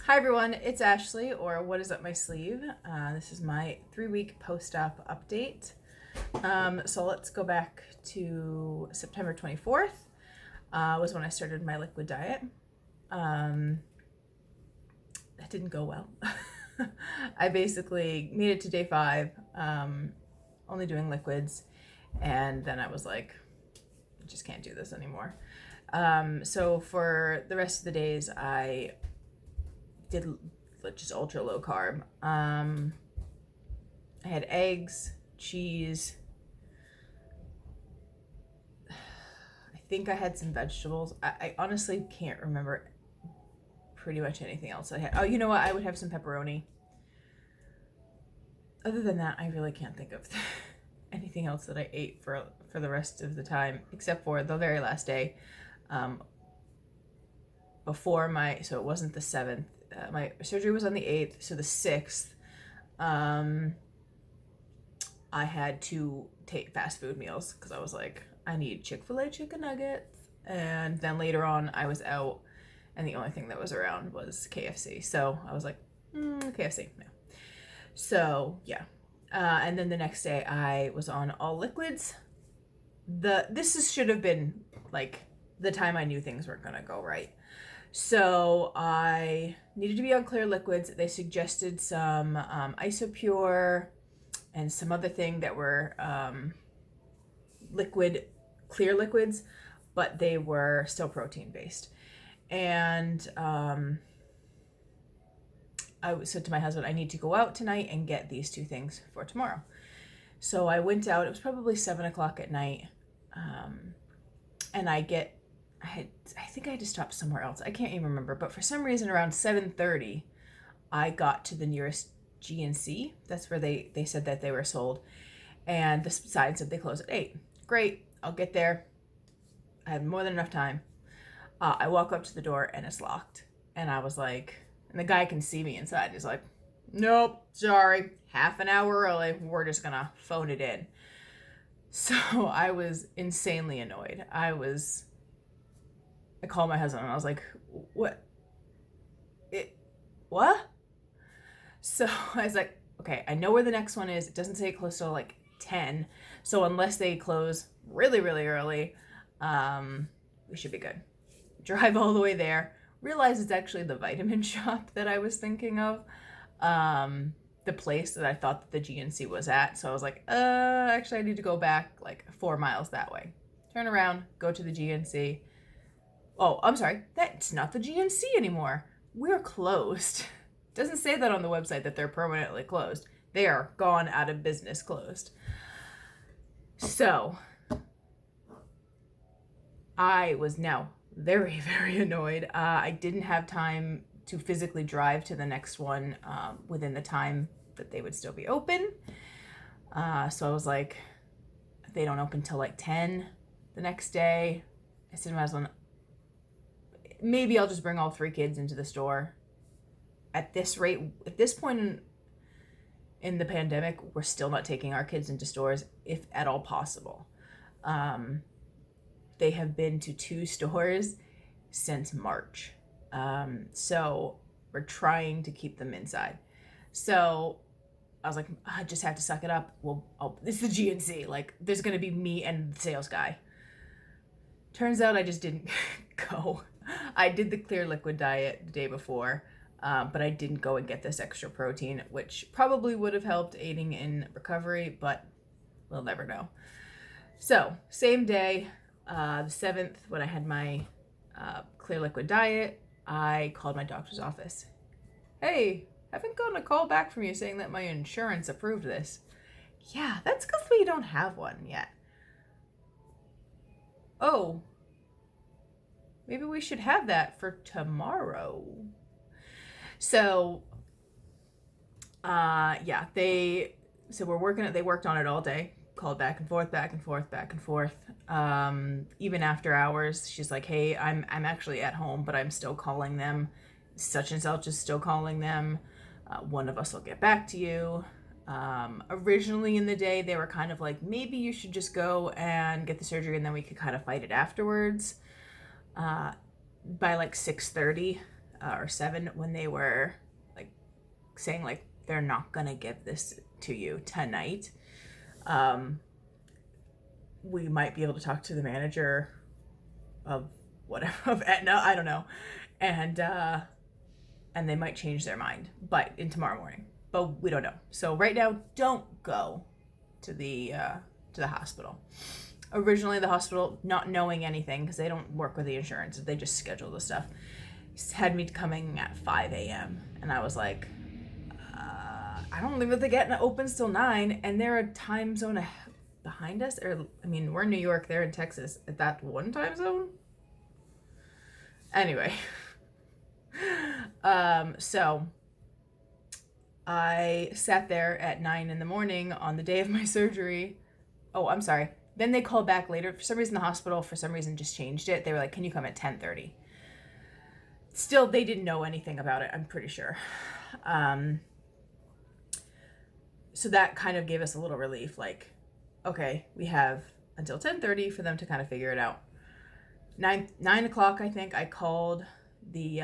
Hi everyone, it's Ashley, or what is up my sleeve. This is my 3-week post-op update. So let's go back to September 24th, was when I started my liquid diet. That didn't go well. I basically made it to day 5, only doing liquids, and then I was like, I just can't do this anymore. So for the rest of the days, I did just ultra low carb. I had eggs, cheese. I think I had some vegetables. I honestly can't remember pretty much anything else I had. Oh, you know what? I would have some pepperoni. Other than that, I really can't think of anything else that I ate for the rest of the time, except for the very last day. So it wasn't the 7th. My surgery was on the 8th, so the 6th, I had to take fast food meals because I was like, I need Chick-fil-A chicken nuggets. And then later on, I was out, and the only thing that was around was KFC. So I was like, KFC, no. So yeah. And then the next day, I was on all liquids. Should have been like the time I knew things weren't gonna go right. So I needed to be on clear liquids. They suggested some Isopure and some other thing that were clear liquids, but they were still protein based. And I said to my husband, I need to go out tonight and get these 2 things for tomorrow. So I went out. It was probably 7:00 at night, and I think I had to stop somewhere else. I can't even remember, but for some reason around 7:30, I got to the nearest GNC. That's where they said that they were sold, and the sign said they close at 8. Great, I'll get there. I have more than enough time. I walk up to the door and it's locked, and I was like, and the guy can see me inside. He's like, nope, sorry, half an hour early. We're just gonna phone it in. So I was insanely annoyed. I called my husband and I was like, what? What? So I was like, okay, I know where the next one is. It doesn't say it closed till like 10. So unless they close really, really early, we should be good. Drive all the way there. Realize it's actually the vitamin shop that I was thinking of. The place that I thought that the GNC was at. So I was like, actually I need to go back like 4 miles that way. Turn around, go to the GNC. Oh, I'm sorry. That's not the GNC anymore. We're closed. Doesn't say that on the website that they're permanently closed. They are gone out of business, closed. So I was now very, very annoyed. I didn't have time to physically drive to the next one within the time that they would still be open. So I was like, they don't open till like 10 the next day. I said to my husband, maybe I'll just bring all 3 kids into the store. At this rate, at this point in the pandemic, we're still not taking our kids into stores, if at all possible. They have been to 2 stores since March. So we're trying to keep them inside. So I was like, I just have to suck it up. Well, it's the GNC. Like, there's going to be me and the sales guy. Turns out I just didn't go. I did the clear liquid diet the day before, but I didn't go and get this extra protein, which probably would have helped aiding in recovery, but we'll never know. So, same day, the 7th, when I had my clear liquid diet, I called my doctor's office. Hey, haven't gotten a call back from you saying that my insurance approved this. Yeah, that's because we don't have one yet. Oh, maybe we should have that for tomorrow. So, yeah, they worked on it all day, called back and forth, back and forth, back and forth. Even after hours, she's like, hey, I'm actually at home, but I'm still calling them. Such and such is still calling them. One of us will get back to you. Originally in the day, they were kind of like, maybe you should just go and get the surgery and then we could kind of fight it afterwards. By like 6:30, or 7 when they were like saying like they're not gonna give this to you tonight. We might be able to talk to the manager of whatever, of Aetna, I don't know, and they might change their mind, but in tomorrow morning. But we don't know. So right now, don't go to the hospital. Originally, the hospital, not knowing anything because they don't work with the insurance, they just schedule the stuff, had me coming at 5 a.m. and I was like, I don't believe that the Aetna opens till 9, and they're a time zone behind us. Or I mean, we're in New York, they're in Texas. At that one time zone. Anyway, so I sat there at 9 in the morning on the day of my surgery. Oh, I'm sorry. Then they called back later. For some reason, the hospital, for some reason, just changed it. They were like, can you come at 10:30? Still, they didn't know anything about it, I'm pretty sure. So that kind of gave us a little relief. Like, okay, we have until 10:30 for them to kind of figure it out. 9 o'clock, I think, I called the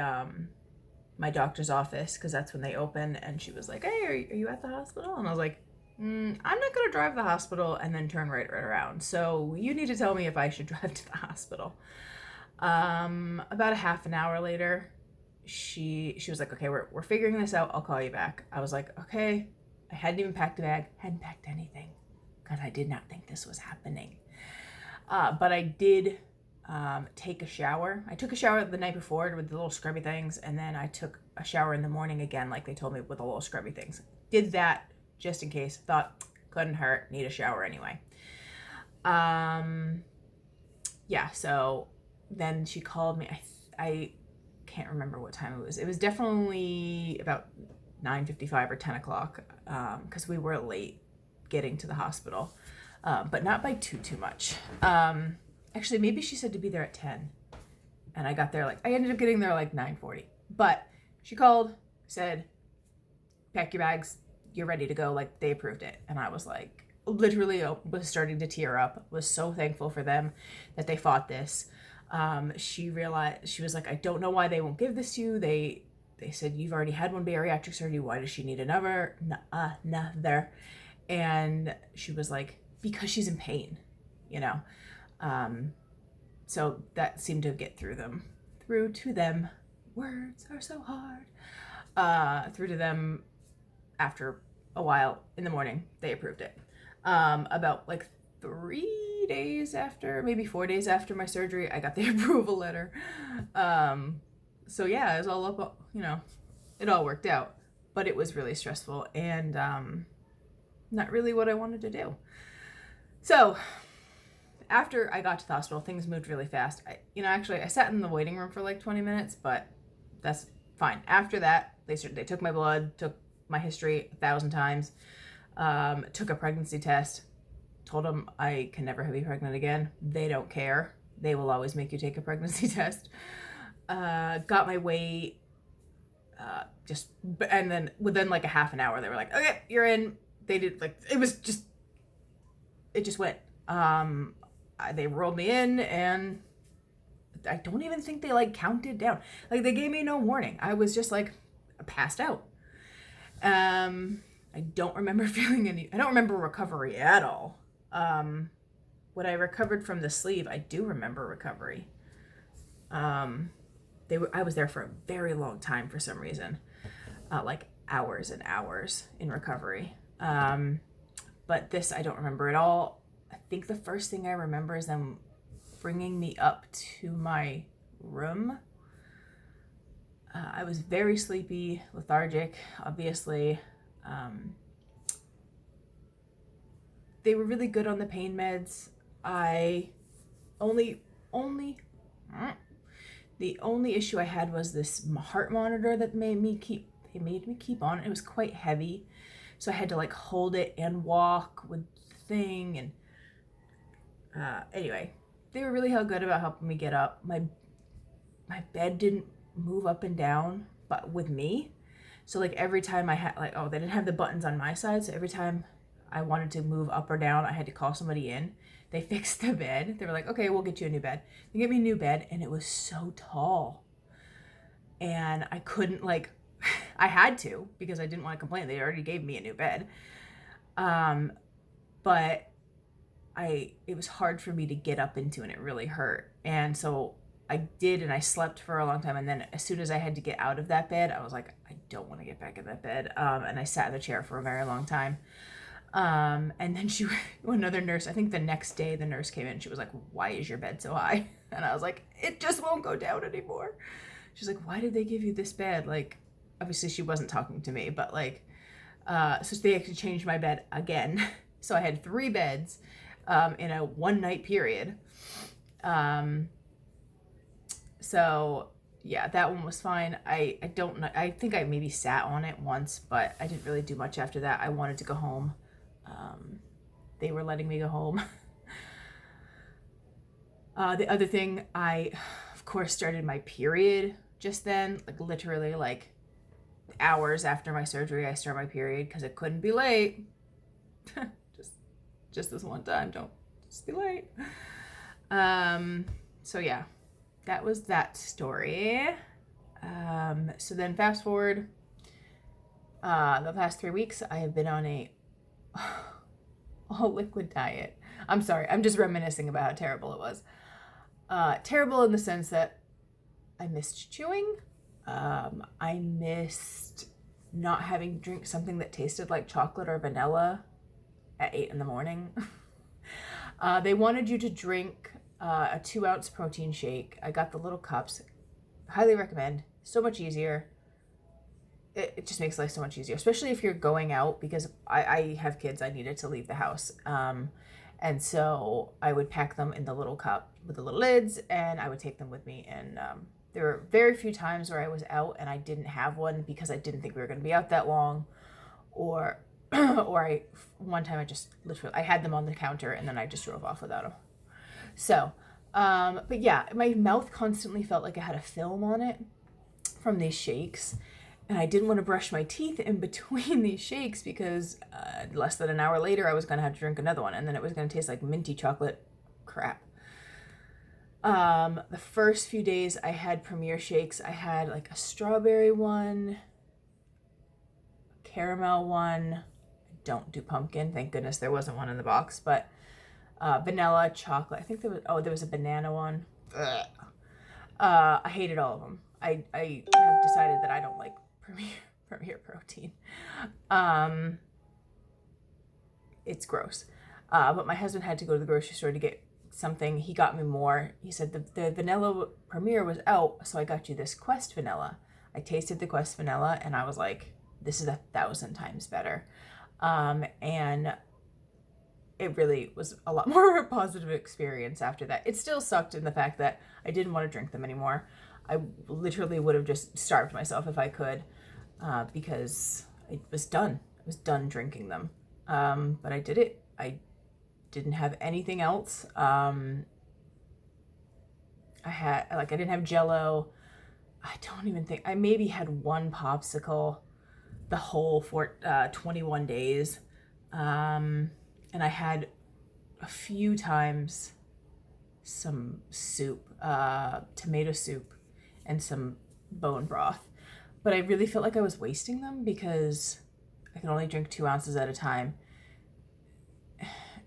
my doctor's office because that's when they open, and she was like, hey, are you at the hospital? And I was like, I'm not going to drive to the hospital and then turn right around. So you need to tell me if I should drive to the hospital. About a half an hour later, she was like, okay, we're figuring this out. I'll call you back. I was like, okay. I hadn't even packed a bag, hadn't packed anything because I did not think this was happening. But I did take a shower. I took a shower the night before with the little scrubby things, and then I took a shower in the morning again, like they told me, with the little scrubby things. Did that just in case. Thought couldn't hurt. Need a shower anyway. Yeah. So then she called me. I can't remember what time it was. It was definitely about 9:55 or 10 o'clock because we were late getting to the hospital, but not by too much. Actually, maybe she said to be there at 10, and I got there I ended up getting there like 9:40. But she called, said, pack your bags, you're ready to go. Like, they approved it. And I was like, literally was starting to tear up, was so thankful for them that they fought this. She realized, she was like, I don't know why they won't give this to you. They said, you've already had one bariatric surgery. Why does she need another? Another. And she was like, because she's in pain, you know? So that seemed to get through to them. Words are so hard. Through to them after a while in the morning, they approved it. About like 3 days after, maybe 4 days after my surgery, I got the approval letter. So yeah, it was all up, you know, it all worked out, but it was really stressful and, not really what I wanted to do. So after I got to the hospital, things moved really fast. I sat in the waiting room for like 20 minutes, but that's fine. After that, they took my blood, took my history 1,000 times, took a pregnancy test, told them I can never be pregnant again. They don't care. They will always make you take a pregnancy test. Got my weight, and then within like a half an hour, they were like, okay, you're in. They did it just went. They rolled me in, and I don't even think they like counted down. Like, they gave me no warning. I was just like passed out. I don't remember I don't remember recovery at all. When I recovered from the sleeve, I do remember recovery. I was there for a very long time for some reason, like hours and hours in recovery. But this, I don't remember at all. I think the first thing I remember is them bringing me up to my room. I was very sleepy, lethargic, obviously. They were really good on the pain meds. The only issue I had was this heart monitor that made me keep on. It was quite heavy, so I had to like hold it and walk with the thing. And anyway, they were really good about helping me get up. My bed didn't move up and down, but with me. So like every time I had they didn't have the buttons on my side, so every time I wanted to move up or down, I had to call somebody in. They fixed the bed. They were like, okay, we'll get you a new bed. They gave me a new bed, and it was so tall. and I couldn't, like, I had to because I didn't want to complain. They already gave me a new bed. But it was hard for me to get up into, and it really hurt. And so I did, and I slept for a long time. And then as soon as I had to get out of that bed, I was like, I don't want to get back in that bed. And I sat in the chair for a very long time. And then another nurse, I think the next day the nurse came in, she was like, why is your bed so high? And I was like, it just won't go down anymore. She's like, why did they give you this bed? Like, obviously she wasn't talking to me, but like, so they actually changed my bed again. So I had 3 beds, in a 1-night period. So yeah, that one was fine. I don't know. I think I maybe sat on it once, but I didn't really do much after that. I wanted to go home. They were letting me go home. The other thing, I, of course, started my period just then, like literally like hours after my surgery, I started my period because it couldn't be late. just this one time, don't just be late. So yeah, that was that story. So then fast forward, the past 3 weeks, I have been on a all liquid diet. I'm sorry, I'm just reminiscing about how terrible it was. Terrible in the sense that I missed chewing. I missed not having to drink something that tasted like chocolate or vanilla at 8 a.m. They wanted you to drink a 2-ounce protein shake. I got the little cups. Highly recommend. So much easier. It just makes life so much easier, especially if you're going out, because I have kids. I needed to leave the house. And so I would pack them in the little cup with the little lids, and I would take them with me. And there were very few times where I was out and I didn't have one because I didn't think we were going to be out that long, or one time I just literally, I had them on the counter and then I just drove off without them. So, but yeah, my mouth constantly felt like it had a film on it from these shakes. And I didn't want to brush my teeth in between these shakes because less than an hour later, I was going to have to drink another one. And then it was going to taste like minty chocolate crap. The first few days I had Premier shakes. I had like a strawberry one, a caramel one. I don't do pumpkin. Thank goodness there wasn't one in the box. But vanilla, chocolate. I think there was a banana one. I hated all of them. I have decided that I don't like Premier protein. It's gross. But my husband had to go to the grocery store to get something. He got me more. He said the vanilla Premier was out, so I got you this Quest vanilla. I tasted the Quest vanilla and I was like, this is 1,000 times better. And it really was a lot more of a positive experience after that. It still sucked in the fact that I didn't want to drink them anymore. I literally would have just starved myself if I could, because I was done. I was done drinking them. But I did it. I didn't have anything else. I didn't have Jell-O. I don't even think, I maybe had one popsicle the whole 21 days. And I had a few times some soup, tomato soup, and some bone broth. But I really felt like I was wasting them because I could only drink 2 ounces at a time.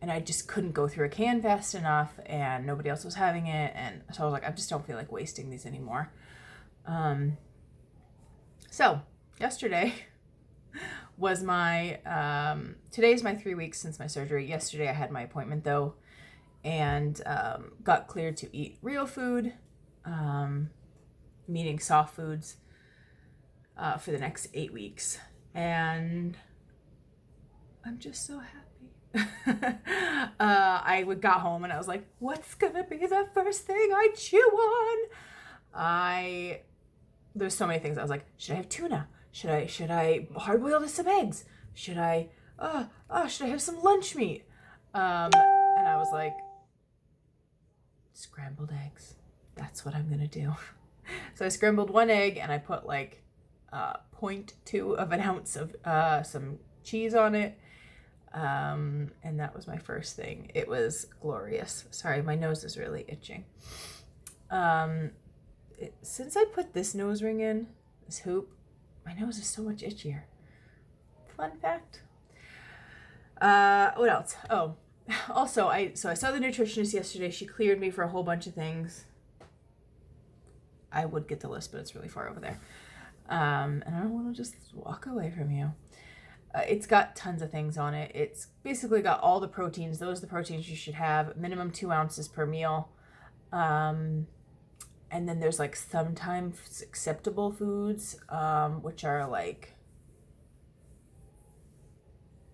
And I just couldn't go through a can fast enough, and nobody else was having it. And so I was like, I just don't feel like wasting these anymore. So yesterday was today's my 3 weeks since my surgery. Yesterday I had my appointment though, and got cleared to eat real food, meaning soft foods, for the next 8 weeks. And I'm just so happy. I got home and I was like, what's gonna be the first thing I chew on? There's so many things. I was like, should I have tuna? Should I hard boil some eggs? Should I have some lunch meat? And I was like, scrambled eggs. That's what I'm gonna do. So I scrambled 1 egg and I put like 0.2 of an ounce of some cheese on it. And that was my first thing. It was glorious. Sorry, my nose is really itching. since I put this nose ring in, this hoop, my nose is so much itchier. Fun fact. What else? Oh, also, I saw the nutritionist yesterday. She cleared me for a whole bunch of things. I would get the list, but it's really far over there. And I don't want to just walk away from you. It's got tons of things on it. It's basically got all the proteins. Those are the proteins you should have. Minimum 2 ounces per meal. And then there's like sometimes acceptable foods, which are like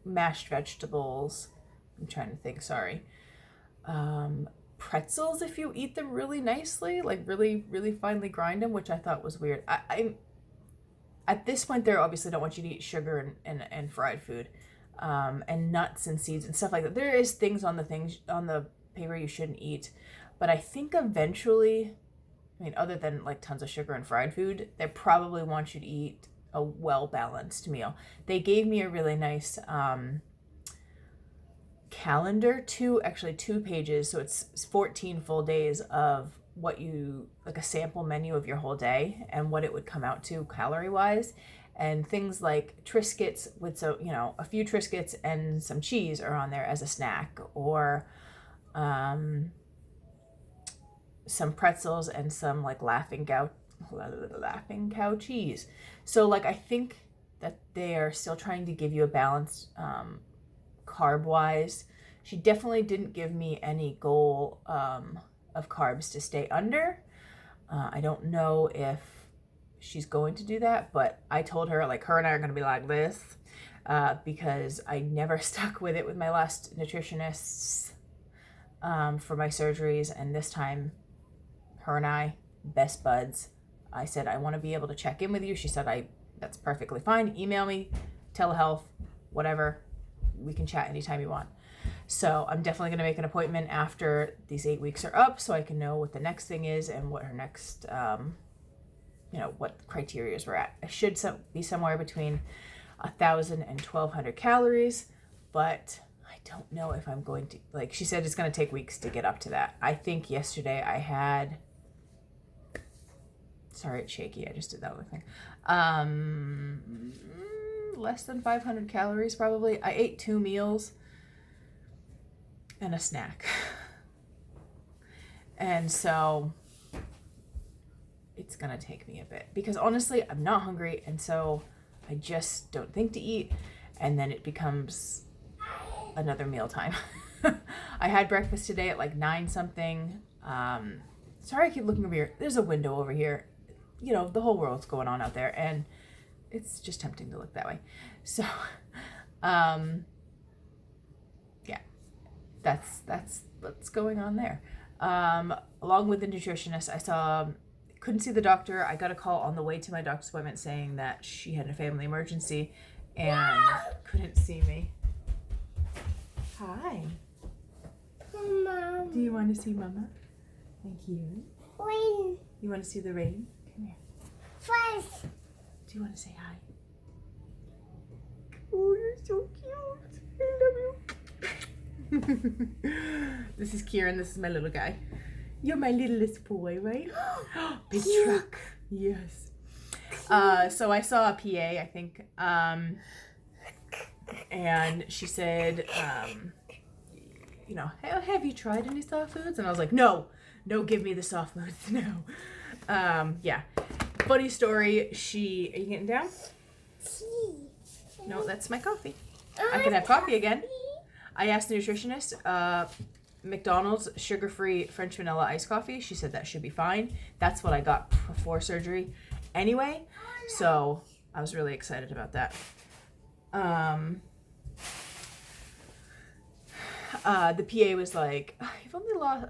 mashed vegetables. I'm trying to think, sorry. Pretzels, if you eat them really nicely, like really, really finely grind them, which I thought was weird. I at this point, they obviously don't want you to eat sugar and fried food, and nuts and seeds and stuff like that. There is things on the paper you shouldn't eat, but I think eventually, I mean, other than like tons of sugar and fried food, they probably want you to eat a well-balanced meal. They gave me a really nice calendar, 2 pages, so it's 14 full days of what you, like a sample menu of your whole day and what it would come out to calorie wise, and things like Triscuits with, so a few Triscuits and some cheese are on there as a snack, or some pretzels and some like laughing cow cheese. So like I think that they are still trying to give you a balance carb wise. She definitely didn't give me any goal of carbs to stay under. I don't know if she's going to do that, but I told her, like, her and I are going to be like this, because I never stuck with it with my last nutritionists for my surgeries, and this time her and I, best buds. I said, I want to be able to check in with you. She said, that's perfectly fine. Email me, telehealth, whatever. We can chat anytime you want. So I'm definitely going to make an appointment after these 8 weeks are up, so I can know what the next thing is and what her next, what criteria we're at. I should be somewhere between 1,000 and 1,200 calories, but I don't know if I'm going to, like she said, it's going to take weeks to get up to that. I think yesterday I had, sorry, it's shaky. I just did that other thing. Less than 500 calories probably. I ate 2 meals and a snack. And so it's gonna take me a bit, because honestly I'm not hungry, and so I just don't think to eat, and then it becomes another meal time. I had breakfast today at like 9 something. Sorry I keep looking over here. There's a window over here. The whole world's going on out there, and it's just tempting to look that way. So yeah, that's what's going on there. Along with the nutritionist, couldn't see the doctor. I got a call on the way to my doctor's appointment saying that she had a family emergency and couldn't see me. Hi. Mom. Do you want to see Mama? Thank you. Rain. You want to see the rain? Come here. First. Do you want to say hi? Oh, you're so cute. I love you. This is Kieran. This is my little guy. You're my littlest boy, right? Big truck. Yes. So I saw a PA, I think, and she said, have you tried any soft foods? And I was like, no, give me the soft foods, no. Yeah. Funny story, are you getting down? No, that's my coffee. I can have coffee again. I asked the nutritionist, McDonald's sugar-free French vanilla iced coffee. She said that should be fine. That's what I got before surgery anyway. So I was really excited about that. The PA was like, you've only lost,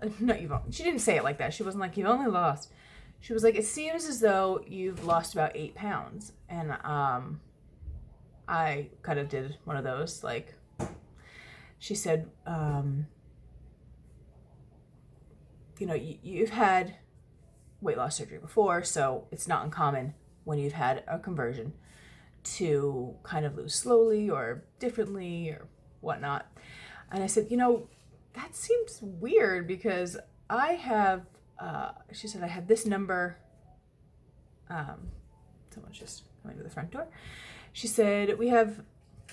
she didn't say it like that. She wasn't like, you've only lost. She was like, it seems as though you've lost about 8 pounds. And I kind of did one of those, like, she said, you've had weight loss surgery before, so it's not uncommon when you've had a conversion to kind of lose slowly or differently or whatnot. And I said, that seems weird, because I have, she said, I have this number Someone's just coming to the front door. She said, we have,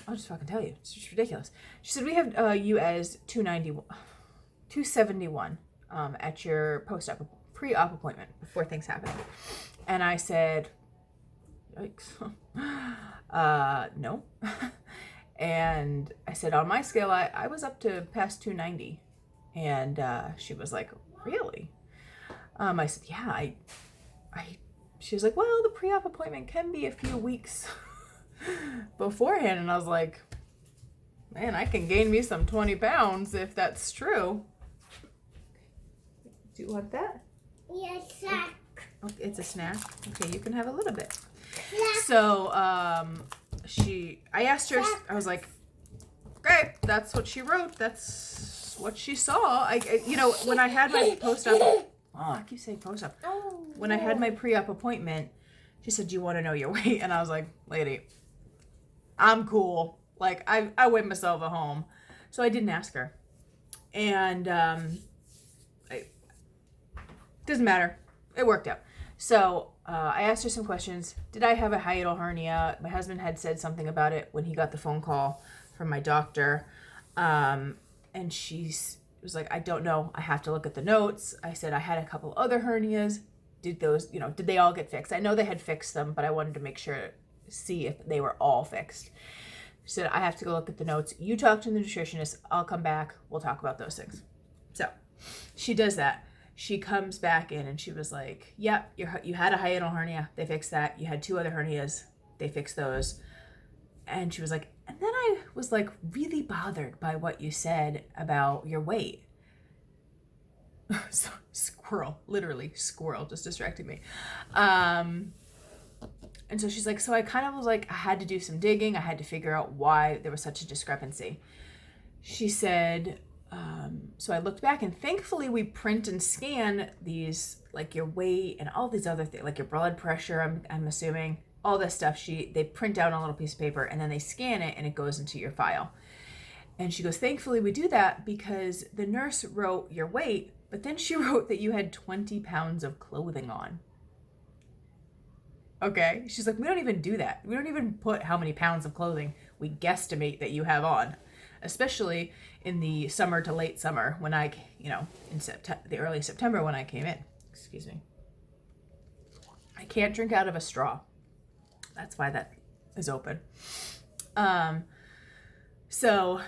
I'll just fucking tell you, it's just ridiculous. She said, we have you as 271 at your pre-op appointment before things happen. And I said, yikes. No. And I said, on my scale, I was up to past 290. And she was like, really? I said, yeah, she was like, well, the pre-op appointment can be a few weeks beforehand. And I was like, man, I can gain me some 20 pounds if that's true. Do you want that? Yes, snack. Okay, it's a snack. Okay, you can have a little bit. Snack. So, I asked her, I was like, okay, that's what she wrote. That's what she saw. When I had my post-op, I keep saying post-op. When I had my pre-op appointment, she said, do you want to know your weight? And I was like, lady, I'm cool. Like, I weigh myself at home. So I didn't ask her. And, it doesn't matter. It worked out. So I asked her some questions. Did I have a hiatal hernia? My husband had said something about it when he got the phone call from my doctor. And she was like, I don't know. I have to look at the notes. I said, I had a couple other hernias. Did they all get fixed? I know they had fixed them, but I wanted to make sure, see if they were all fixed. She said, I have to go look at the notes. You talk to the nutritionist. I'll come back. We'll talk about those things. So she does that. She comes back in and she was like, yep, you had a hiatal hernia. They fixed that. You had 2 other hernias. They fixed those. And she was like, and then I was like really bothered by what you said about your weight. So, squirrel, literally squirrel, just distracting me. And so she's like, so I kind of was like, I had to do some digging. I had to figure out why there was such a discrepancy. She said, so I looked back and thankfully we print and scan these, like your weight and all these other things, like your blood pressure, I'm assuming, all this stuff. They print out on a little piece of paper and then they scan it and it goes into your file. And she goes, thankfully we do that because the nurse wrote your weight, but then she wrote that you had 20 pounds of clothing on. Okay. She's like, we don't even do that. We don't even put how many pounds of clothing we guesstimate that you have on, especially in the summer to late summer when in the early September when I came in. Excuse me. I can't drink out of a straw. That's why that is open. So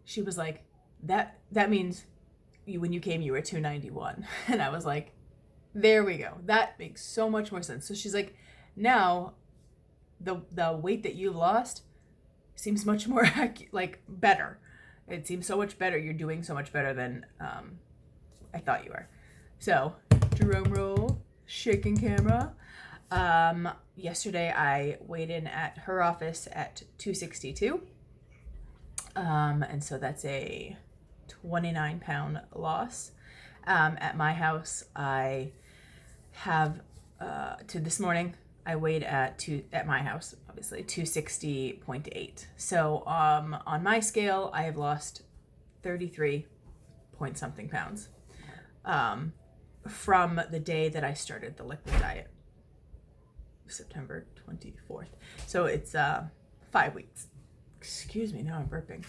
she was like, that means when you came, you were 291. And I was like, there we go. That makes so much more sense. So she's like, now the weight that you lost seems much more better. It seems so much better. You're doing so much better than I thought you were. So drum roll, shaking camera. Yesterday I weighed in at her office at 262. And so that's a 29-pound loss. At my house, I have to this morning I weighed at my house, obviously 260.8. So on my scale, I have lost 33 point something pounds from the day that I started the liquid diet, September 24th. So it's 5 weeks. Excuse me, now I'm burping.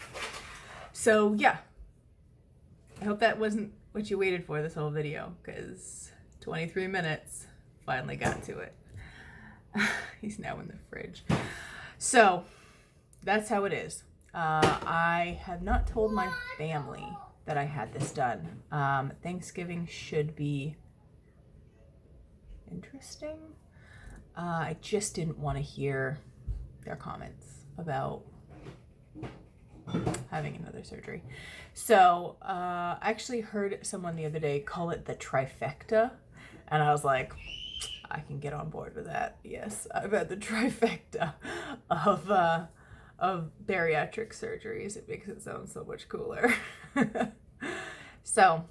So yeah, I hope that wasn't what you waited for this whole video, because 23 minutes, finally got to it. He's now in the fridge. So that's how it is. I have not told my family that I had this done. Thanksgiving should be interesting. I just didn't want to hear their comments about having another surgery. So I actually heard someone the other day call it the trifecta, and I was like, I can get on board with that. Yes, I've had the trifecta of bariatric surgeries. It makes it sound so much cooler. So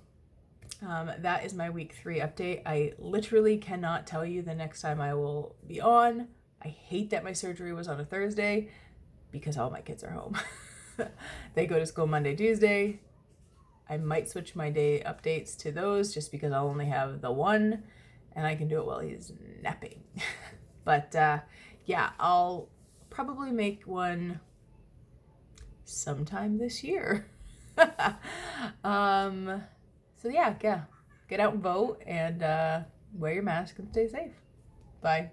that is my week 3 update. I literally cannot tell you the next time I will be on. I hate that my surgery was on a Thursday because all my kids are home. They go to school Monday, Tuesday. I might switch my day updates to those just because I'll only have the one, and I can do it while he's napping. But yeah, I'll probably make one sometime this year. So yeah, get out and vote, and wear your mask and stay safe. Bye.